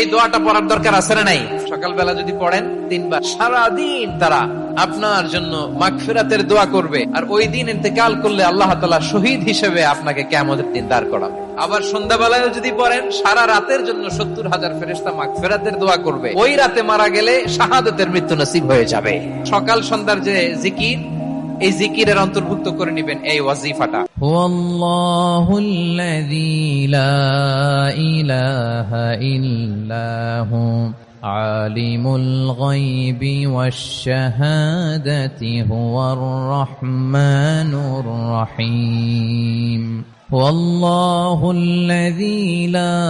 এই দোয়াটা পড়ার দরকার আছে না নাই? সকালবেলা যদি পড়েন 3 বার, সারাদিন তারা আপনার জন্য মাগফিরাতের দোয়া করবে। আর ওই দিন ইন্তেকাল করলে আল্লাহ তাআলা শহীদ হিসেবে আপনাকে কিয়ামতের দিন দাঁড় করাবে। আবার সন্ধ্যাবেলায় যদি পড়েন, সারা রাতের জন্য 70,000 ফেরেশতা মাগফিরাতের দোয়া করবে। ওই রাতে মারা গেলে শাহাদাতের মৃত্যু নসিব হয়ে যাবে। সকাল সন্ধ্যার যে জিকির, এই জিকিরের অন্তর্ভুক্ত করে নেবেন এই ওয়াজিফাটা। হুয়াল্লাহুল্লাযী লা ইলাহা ইল্লাহু আলিমুল গায়বি ওয়াশ শাহাদাতি হুয়ার রাহমানুর রহিম। والله الذي لا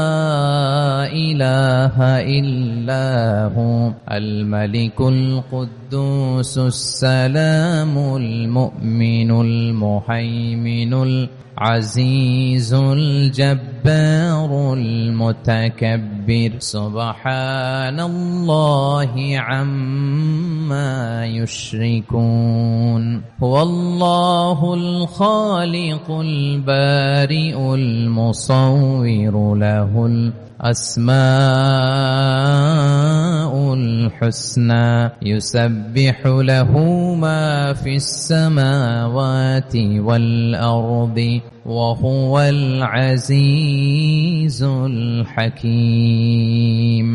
إله إلا هو الملك القدوس السلام المؤمن المهيمن العزيز الجبار المتكبر سبحان الله عما يشركون هو الله الخالق البارئ المصور له الأسماء الحسنى يسبح له ما في السماوات والأرض وهو العزيز الحكيم.